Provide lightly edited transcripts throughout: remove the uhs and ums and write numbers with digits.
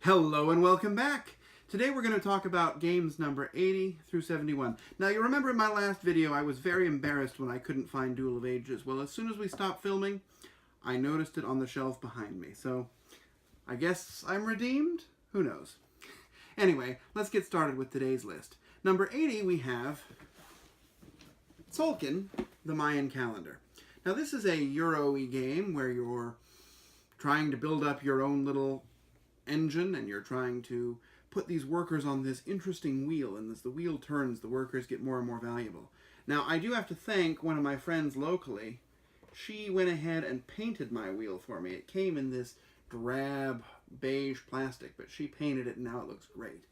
Hello and welcome back. Today we're going to talk about games number 80 through 71. Now you remember in my last video I was very embarrassed when I couldn't find Duel of Ages. Well, as soon as we stopped filming, I noticed it on the shelf behind me. So I guess I'm redeemed? Who knows? Anyway, let's get started with today's list. Number 80 we have Tzolk'in, the Mayan Calendar. Now this is a Euro-y game where you're trying to build up your own little engine and you're trying to put these workers on this interesting wheel, and as the wheel turns, the workers get more and more valuable. Now, I do have to thank one of my friends locally. She went ahead and painted my wheel for me. It came in this drab beige plastic, but she painted it and now it looks great.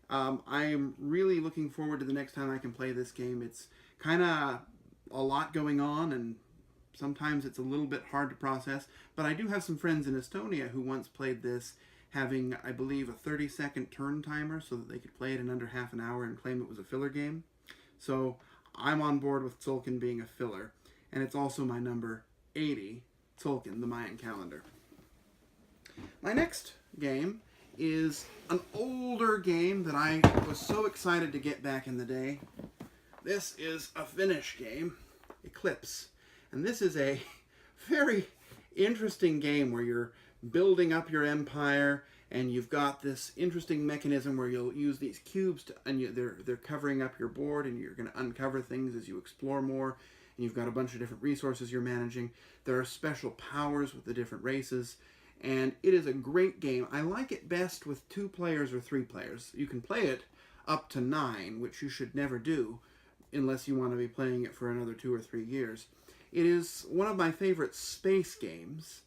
I'm really looking forward to the next time I can play this game. It's kind of a lot going on and sometimes it's a little bit hard to process, but I do have some friends in Estonia who once played this having, I believe, a 30-second turn timer so that they could play it in under half an hour and claim it was a filler game. So I'm on board with Tzolk'in being a filler, and it's also my number 80, Tzolk'in, the Mayan Calendar. My next game is an older game that I was so excited to get back in the day. This is a Finnish game, Eclipse, and this is a very interesting game where you're building up your empire, and you've got this interesting mechanism where you'll use these cubes to, and they're covering up your board, and you're going to uncover things as you explore more, and you've got a bunch of different resources you're managing. There are special powers with the different races, and it is a great game. I like it best with 2 players or 3 players. You can play it up to 9, which you should never do unless you want to be playing it for another 2 or 3 years. It is one of my favorite space games.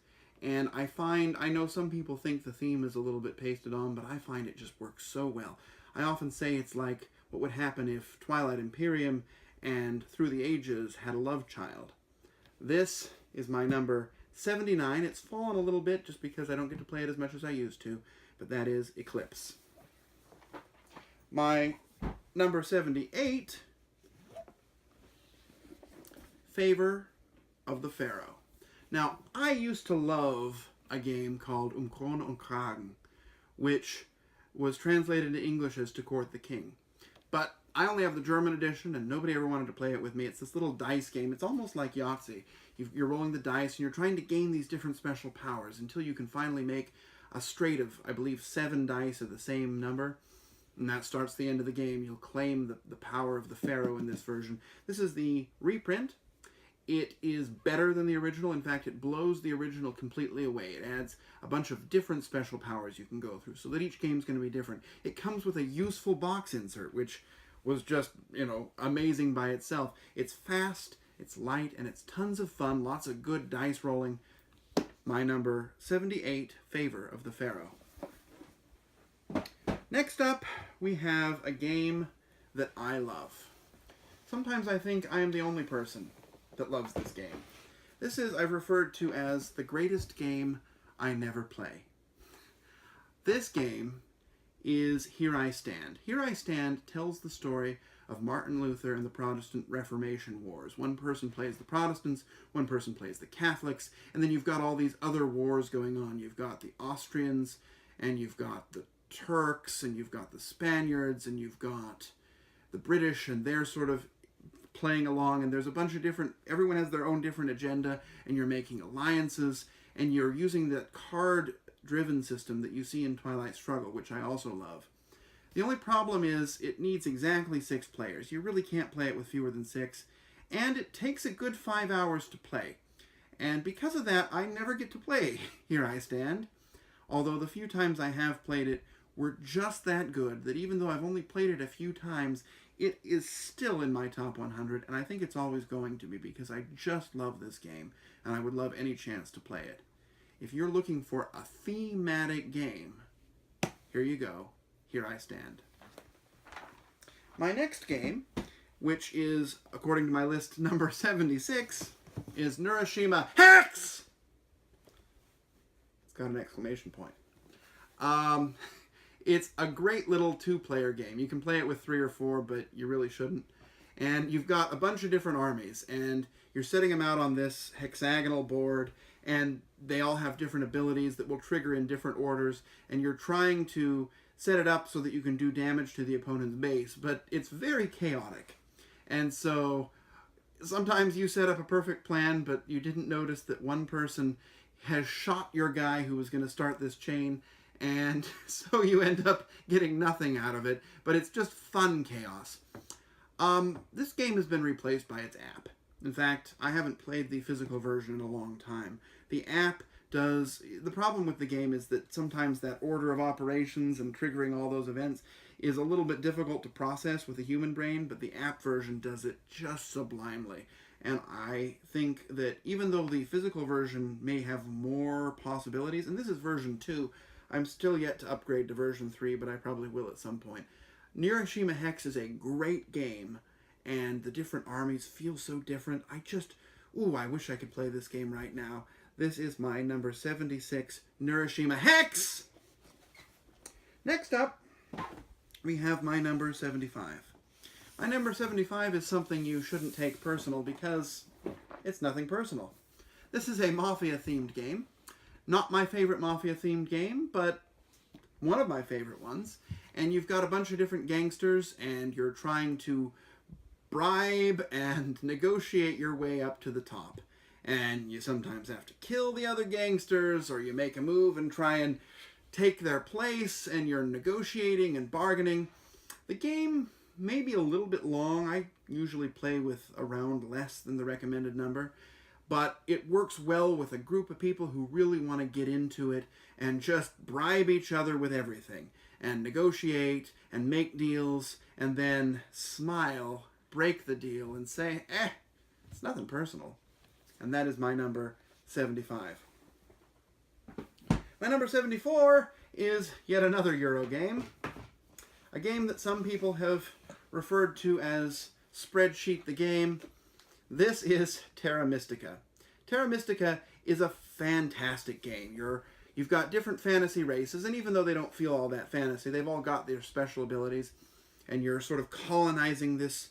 And I know some people think the theme is a little bit pasted on, but I find it just works so well. I often say it's like what would happen if Twilight Imperium and Through the Ages had a love child. This is my number 79. It's fallen a little bit just because I don't get to play it as much as I used to, but that is Eclipse. My number 78, Favor of the Pharaoh. Now, I used to love a game called Kronen und Kragen, which was translated into English as To Court the King. But I only have the German edition, and nobody ever wanted to play it with me. It's this little dice game. It's almost like Yahtzee. You're rolling the dice, and you're trying to gain these different special powers until you can finally make a straight of, I believe, 7 dice of the same number. And that starts the end of the game. You'll claim the power of the Pharaoh in this version. This is the reprint. It is better than the original. In fact, it blows the original completely away. It adds a bunch of different special powers you can go through so that each game is going to be different. It comes with a useful box insert, which was just, amazing by itself. It's fast, it's light, and it's tons of fun. Lots of good dice rolling. My number 78, Favor of the Pharaoh. Next up, we have a game that I love. Sometimes I think I am the only person that loves this game. This is, I've referred to as the greatest game I never play. This game is Here I Stand. Here I Stand tells the story of Martin Luther and the Protestant Reformation Wars. One person plays the Protestants, one person plays the Catholics, and then you've got all these other wars going on. You've got the Austrians, and you've got the Turks, and you've got the Spaniards, and you've got the British, and they're sort of playing along, and there's a bunch of different, everyone has their own different agenda, and you're making alliances, and you're using that card-driven system that you see in Twilight Struggle, which I also love. The only problem is it needs exactly 6 players. You really can't play it with fewer than 6, and it takes a good 5 hours to play. And because of that, I never get to play Here I Stand, although the few times I have played it were just that good that even though I've only played it a few times, it is still in my top 100, and I think it's always going to be because I just love this game, and I would love any chance to play it. If you're looking for a thematic game, here you go, Here I Stand. My next game, which is, according to my list, number 76, is Neuroshima Hex! It's got an exclamation point. It's a great little 2-player game. You can play it with 3 or 4, but you really shouldn't. And you've got a bunch of different armies, and you're setting them out on this hexagonal board, and they all have different abilities that will trigger in different orders, and you're trying to set it up so that you can do damage to the opponent's base, but it's very chaotic. And so sometimes you set up a perfect plan, but you didn't notice that one person has shot your guy who was going to start this chain, and so you end up getting nothing out of it, but it's just fun chaos. This game has been replaced by its app. In fact, I haven't played the physical version in a long time. The app does... The problem with the game is that sometimes that order of operations and triggering all those events is a little bit difficult to process with a human brain, but the app version does it just sublimely. And I think that even though the physical version may have more possibilities, and this is version 2, I'm still yet to upgrade to version 3, but I probably will at some point. Neuroshima Hex is a great game, and the different armies feel so different. I wish I could play this game right now. This is my number 76, Neuroshima Hex! Next up, we have my number 75. My number 75 is something you shouldn't take personal because it's nothing personal. This is a Mafia-themed game. Not my favorite Mafia-themed game, but one of my favorite ones. And you've got a bunch of different gangsters, and you're trying to bribe and negotiate your way up to the top. And you sometimes have to kill the other gangsters, or you make a move and try and take their place, and you're negotiating and bargaining. The game may be a little bit long. I usually play with around less than the recommended number. But it works well with a group of people who really want to get into it and just bribe each other with everything. And negotiate and make deals and then smile, break the deal, and say, it's nothing personal. And that is my number 75. My number 74 is yet another Euro game. A game that some people have referred to as Spreadsheet the Game. This is Terra Mystica. Terra Mystica is a fantastic game. You've got different fantasy races, and even though they don't feel all that fantasy, they've all got their special abilities, and you're sort of colonizing this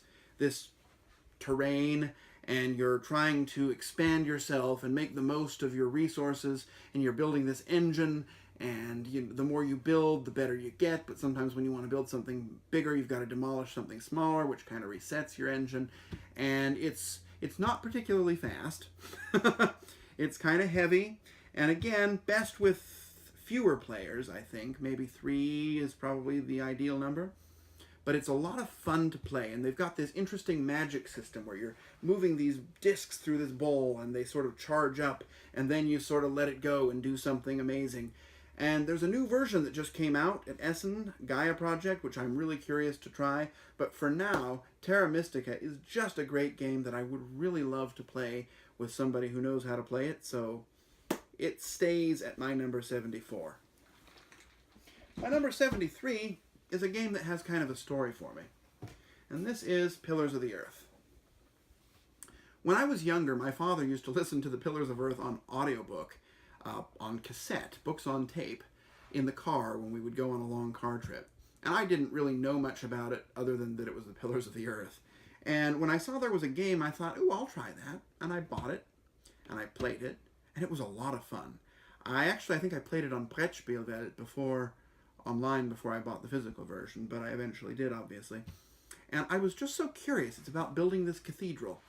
terrain, and you're trying to expand yourself and make the most of your resources, and you're building this engine, and the more you build, the better you get, but sometimes when you want to build something bigger, you've got to demolish something smaller, which kind of resets your engine, and it's not particularly fast. It's kind of heavy, and again, best with fewer players, I think. Maybe 3 is probably the ideal number. But it's a lot of fun to play, and they've got this interesting magic system where you're moving these discs through this bowl, and they sort of charge up, and then you sort of let it go and do something amazing. And there's a new version that just came out at Essen, Gaia Project, which I'm really curious to try. But for now, Terra Mystica is just a great game that I would really love to play with somebody who knows how to play it, so it stays at my number 74. My number 73 is a game that has kind of a story for me, and this is Pillars of the Earth. When I was younger, my father used to listen to the Pillars of Earth on audiobook, on cassette, books on tape, in the car when we would go on a long car trip. And I didn't really know much about it other than that it was the Pillars of the Earth. And when I saw there was a game, I thought, ooh, I'll try that. And I bought it, and I played it, and it was a lot of fun. I think I played it on Brettspielwelt online before I bought the physical version, but I eventually did, obviously. And I was just so curious. It's about building this cathedral.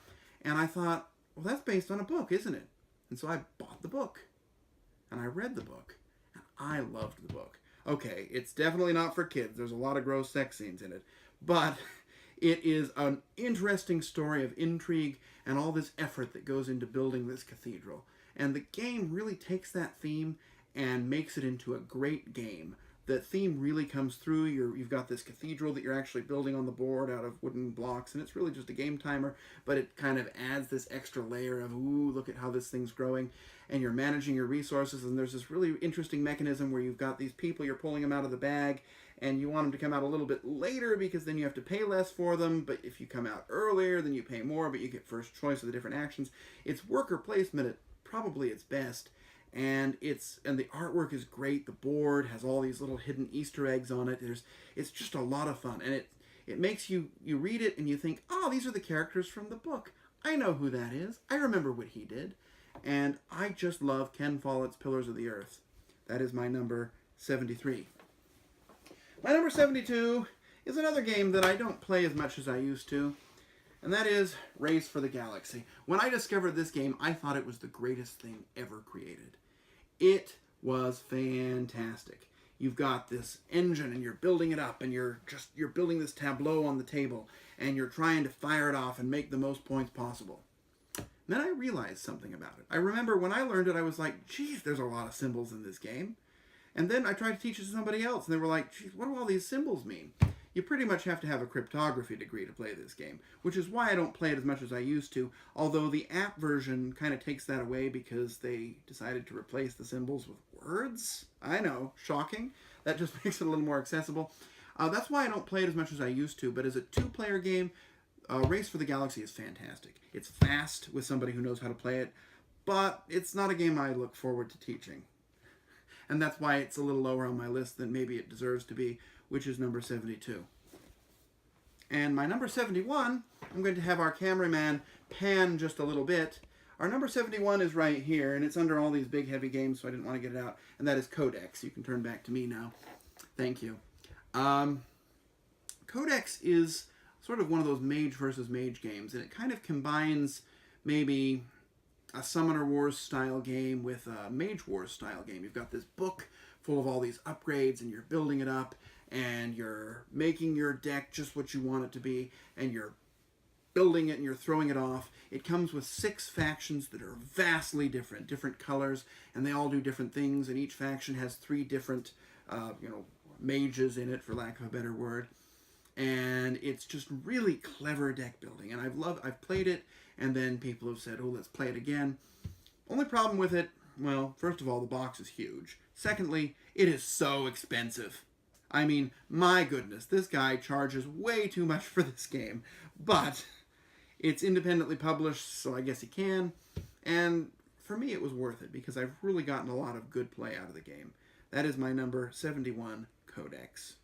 And I thought, well, that's based on a book, isn't it? And so I bought the book. And I read the book. And I loved the book. Okay, it's definitely not for kids. There's a lot of gross sex scenes in it. But it is an interesting story of intrigue and all this effort that goes into building this cathedral. And the game really takes that theme and makes it into a great game. The theme really comes through. You've got this cathedral that you're actually building on the board out of wooden blocks, and it's really just a game timer, but it kind of adds this extra layer of, ooh, look at how this thing's growing, and you're managing your resources, and there's this really interesting mechanism where you've got these people, you're pulling them out of the bag, and you want them to come out a little bit later because then you have to pay less for them, but if you come out earlier, then you pay more, but you get first choice of the different actions. It's worker placement at probably its best. And the artwork is great. The board has all these little hidden Easter eggs on it. It's just a lot of fun, and it makes you read it and you think, oh, these are the characters from the book. I know who that is. I remember what he did, and I just love Ken Follett's Pillars of the Earth. That is my number 73. My number 72 is another game that I don't play as much as I used to, and that is Race for the Galaxy. When I discovered this game, I thought it was the greatest thing ever created. It was fantastic. You've got this engine and you're building it up and you're building this tableau on the table and you're trying to fire it off and make the most points possible. Then I realized something about it. I remember when I learned it, I was like, geez, there's a lot of symbols in this game. And then I tried to teach it to somebody else, and they were like, geez, what do all these symbols mean? You pretty much have to have a cryptography degree to play this game, which is why I don't play it as much as I used to, although the app version kind of takes that away because they decided to replace the symbols with words. I know, shocking. That just makes it a little more accessible. That's why I don't play it as much as I used to, but as a two-player game, Race for the Galaxy is fantastic. It's fast with somebody who knows how to play it, but it's not a game I look forward to teaching. And that's why it's a little lower on my list than maybe it deserves to be, which is number 72. And my number 71, I'm going to have our cameraman pan just a little bit. Our number 71 is right here, and it's under all these big, heavy games, so I didn't want to get it out. And that is Codex. You can turn back to me now. Thank you. Codex is sort of one of those mage versus mage games, and it kind of combines maybe a Summoner Wars style game with a Mage Wars style game. You've got this book full of all these upgrades, and you're building it up, and you're making your deck just what you want it to be, and you're building it and you're throwing it off. It comes with 6 factions that are vastly different colors, and they all do different things, and each faction has 3 different mages in it, for lack of a better word. And it's just really clever deck building, and I've played it, and then people have said, oh, let's play it again. Only problem with it, well, first of all, the box is huge. Secondly, it is so expensive. I mean, my goodness, this guy charges way too much for this game, but it's independently published, so I guess he can, and for me it was worth it, because I've really gotten a lot of good play out of the game. That is my number 71, Codex.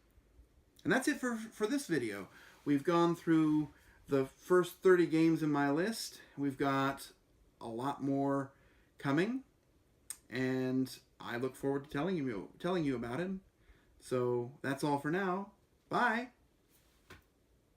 And that's it for this video. We've gone through the first 30 games in my list. We've got a lot more coming, and I look forward to telling you about it. So that's all for now. Bye!